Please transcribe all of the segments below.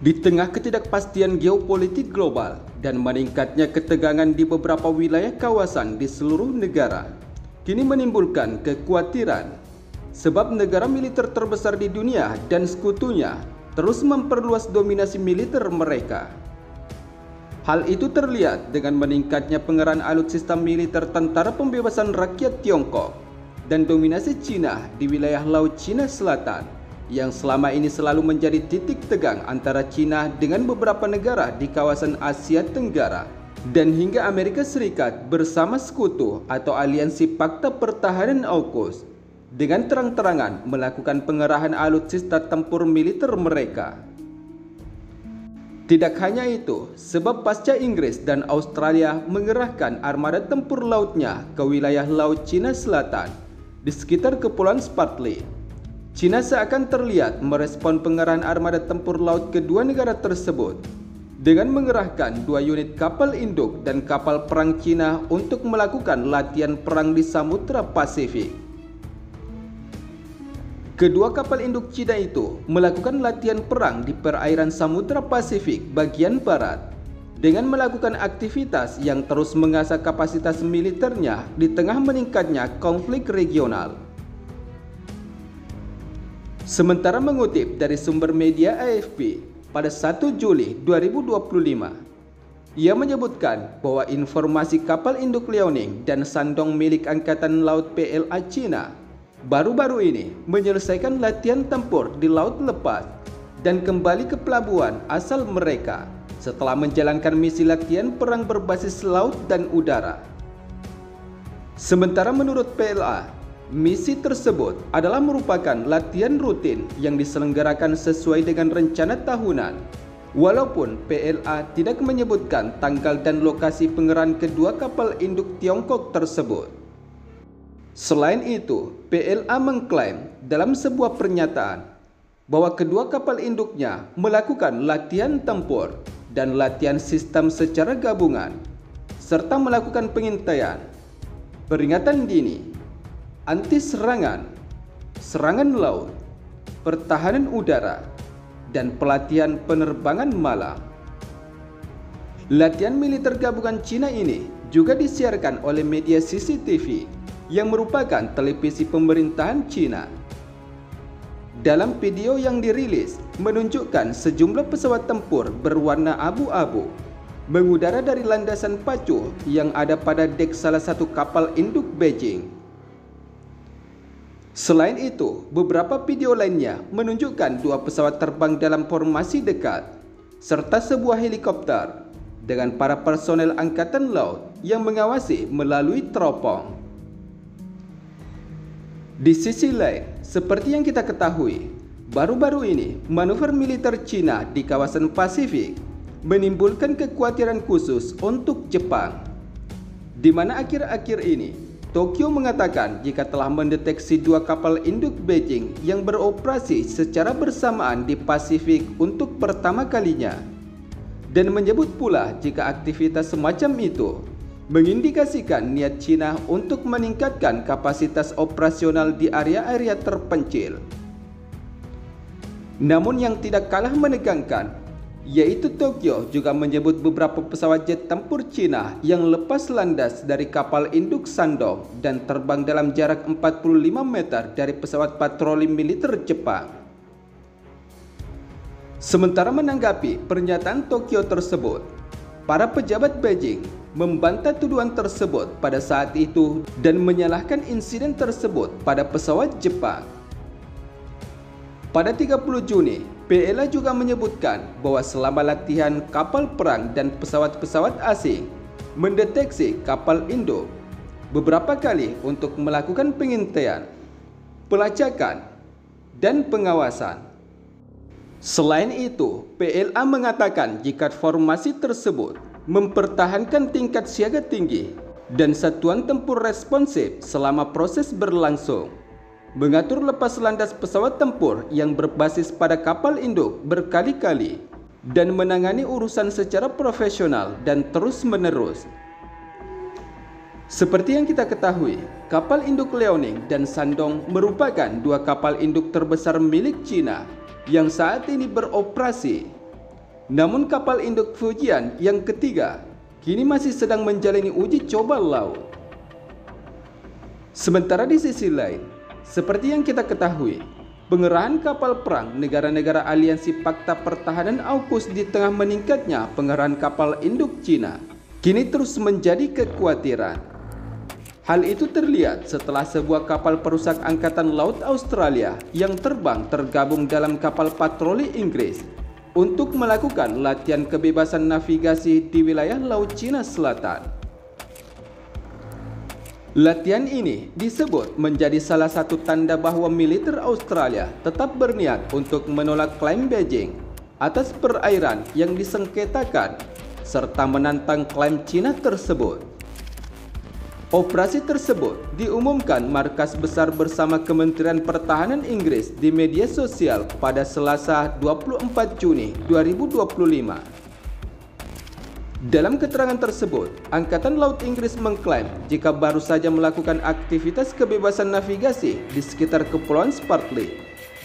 Di tengah ketidakpastian geopolitik global dan meningkatnya ketegangan di beberapa wilayah kawasan di seluruh negara, kini menimbulkan kekhawatiran sebab negara militer terbesar di dunia dan sekutunya terus memperluas dominasi militer mereka. Hal itu terlihat dengan meningkatnya pengerahan alutsista militer Tentara Pembebasan Rakyat Tiongkok dan dominasi Cina di wilayah Laut Cina Selatan yang selama ini selalu menjadi titik tegang antara Cina dengan beberapa negara di kawasan Asia Tenggara dan hingga Amerika Serikat bersama sekutu atau aliansi Pakta Pertahanan AUKUS dengan terang-terangan melakukan pengerahan alutsista tempur militer mereka. Tidak hanya itu, sebab pasca Inggris dan Australia mengerahkan armada tempur lautnya ke wilayah Laut Cina Selatan di sekitar Kepulauan Spratly, Cina seakan terlihat merespon pengerahan armada tempur laut kedua negara tersebut dengan mengerahkan 2 unit kapal induk dan kapal perang Cina untuk melakukan latihan perang di Samudra Pasifik. Kedua kapal induk Cina itu melakukan latihan perang di perairan Samudra Pasifik bagian barat dengan melakukan aktivitas yang terus mengasah kapasitas militernya di tengah meningkatnya konflik regional. Sementara mengutip dari sumber media AFP pada 1 Juli 2025, ia menyebutkan bahwa informasi kapal induk Liaoning dan Shandong milik Angkatan Laut PLA Cina baru-baru ini menyelesaikan latihan tempur di laut lepas dan kembali ke pelabuhan asal mereka setelah menjalankan misi latihan perang berbasis laut dan udara. Sementara menurut PLA, misi tersebut adalah merupakan latihan rutin yang diselenggarakan sesuai dengan rencana tahunan, walaupun PLA tidak menyebutkan tanggal dan lokasi pengerahan kedua kapal induk Tiongkok tersebut. Selain itu, PLA mengklaim dalam sebuah pernyataan bahwa kedua kapal induknya melakukan latihan tempur dan latihan sistem secara gabungan, serta melakukan pengintaian, peringatan dini, anti serangan, serangan laut, pertahanan udara, dan pelatihan penerbangan malam. Latihan militer gabungan Cina ini juga disiarkan oleh media CCTV yang merupakan televisi pemerintahan Cina. Dalam video yang dirilis menunjukkan sejumlah pesawat tempur berwarna abu-abu mengudara dari landasan pacu yang ada pada dek salah satu kapal induk Beijing. Selain itu, beberapa video lainnya menunjukkan 2 pesawat terbang dalam formasi dekat serta sebuah helikopter dengan para personel angkatan laut yang mengawasi melalui teropong. Di sisi lain, seperti yang kita ketahui, baru-baru ini manuver militer Cina di kawasan Pasifik menimbulkan kekhawatiran khusus untuk Jepang, di mana akhir-akhir ini Tokyo mengatakan jika telah mendeteksi 2 kapal induk Beijing yang beroperasi secara bersamaan di Pasifik untuk pertama kalinya, dan menyebut pula jika aktivitas semacam itu mengindikasikan niat Cina untuk meningkatkan kapasitas operasional di area-area terpencil. Namun yang tidak kalah menegangkan, yaitu Tokyo juga menyebut beberapa pesawat jet tempur Cina yang lepas landas dari kapal induk Shandong dan terbang dalam jarak 45 meter dari pesawat patroli militer Jepang. Sementara menanggapi pernyataan Tokyo tersebut, para pejabat Beijing membantah tuduhan tersebut pada saat itu dan menyalahkan insiden tersebut pada pesawat Jepang. Pada 30 Juni, PLA juga menyebutkan bahwa selama latihan kapal perang dan pesawat-pesawat asing mendeteksi kapal induk beberapa kali untuk melakukan pengintaian, pelacakan, dan pengawasan. Selain itu, PLA mengatakan jika formasi tersebut mempertahankan tingkat siaga tinggi dan satuan tempur responsif selama proses berlangsung, mengatur lepas landas pesawat tempur yang berbasis pada kapal induk berkali-kali, dan menangani urusan secara profesional dan terus-menerus. Seperti yang kita ketahui, kapal induk Liaoning dan Shandong merupakan 2 kapal induk terbesar milik Cina yang saat ini beroperasi Namun kapal induk Fujian yang ketiga kini masih sedang menjalani uji coba laut. Sementara di sisi lain, seperti yang kita ketahui, pengerahan kapal perang negara-negara aliansi Fakta Pertahanan AUKUS di tengah meningkatnya pengerahan kapal induk Cina kini terus menjadi kekhawatiran. Hal itu terlihat setelah sebuah kapal perusak Angkatan Laut Australia yang terbang tergabung dalam kapal patroli Inggris untuk melakukan latihan kebebasan navigasi di wilayah Laut Cina Selatan. Latihan ini disebut menjadi salah satu tanda bahwa militer Australia tetap berniat untuk menolak klaim Beijing atas perairan yang disengketakan serta menantang klaim Cina tersebut. Operasi tersebut diumumkan Markas Besar bersama Kementerian Pertahanan Inggris di media sosial pada Selasa 24 Juni 2025. Dalam keterangan tersebut, Angkatan Laut Inggris mengklaim jika baru saja melakukan aktivitas kebebasan navigasi di sekitar Kepulauan Spratly,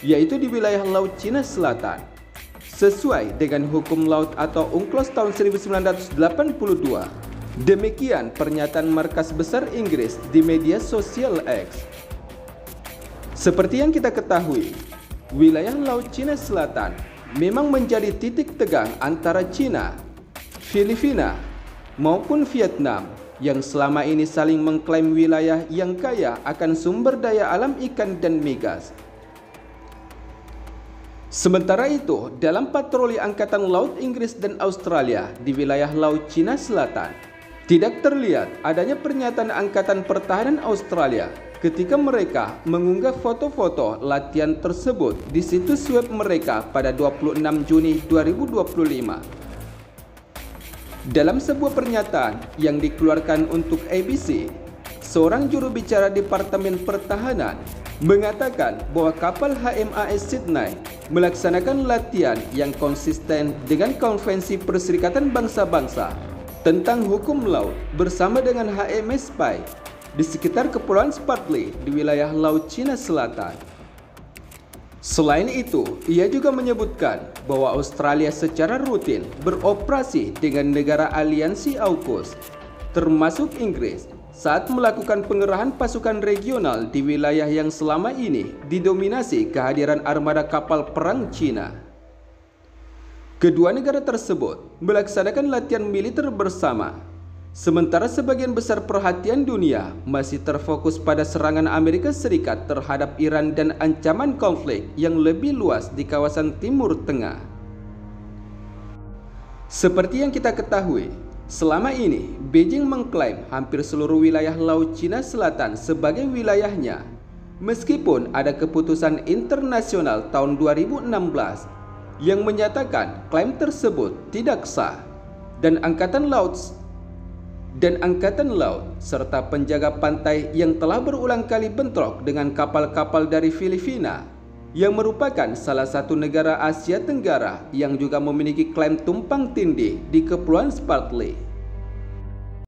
yaitu di wilayah Laut Cina Selatan, sesuai dengan hukum laut atau UNCLOS tahun 1982. Demikian pernyataan Markas Besar Inggris di media sosial X. Seperti yang kita ketahui, wilayah Laut Cina Selatan memang menjadi titik tegang antara Cina, Filipina, maupun Vietnam yang selama ini saling mengklaim wilayah yang kaya akan sumber daya alam ikan dan migas. Sementara itu, dalam patroli Angkatan Laut Inggris dan Australia di wilayah Laut Cina Selatan, tidak terlihat adanya pernyataan Angkatan Pertahanan Australia ketika mereka mengunggah foto-foto latihan tersebut di situs web mereka pada 26 Juni 2025. Dalam sebuah pernyataan yang dikeluarkan untuk ABC, seorang juru bicara Departemen Pertahanan mengatakan bahwa kapal HMAS Sydney melaksanakan latihan yang konsisten dengan Konvensi Perserikatan Bangsa-Bangsa tentang hukum laut bersama dengan HMS Spy di sekitar Kepulauan Spratly di wilayah Laut Cina Selatan. Selain itu, ia juga menyebutkan bahwa Australia secara rutin beroperasi dengan negara aliansi AUKUS, termasuk Inggris, saat melakukan pengerahan pasukan regional di wilayah yang selama ini didominasi kehadiran armada kapal perang Cina. Kedua negara tersebut melaksanakan latihan militer bersama, sementara sebagian besar perhatian dunia masih terfokus pada serangan Amerika Serikat terhadap Iran dan ancaman konflik yang lebih luas di kawasan Timur Tengah. Seperti yang kita ketahui, selama ini, Beijing mengklaim hampir seluruh wilayah Laut Cina Selatan sebagai wilayahnya, meskipun ada keputusan internasional tahun 2016 yang menyatakan klaim tersebut tidak sah, dan Angkatan Laut serta penjaga pantai yang telah berulang kali bentrok dengan kapal-kapal dari Filipina yang merupakan salah satu negara Asia Tenggara yang juga memiliki klaim tumpang tindih di Kepulauan Spratly.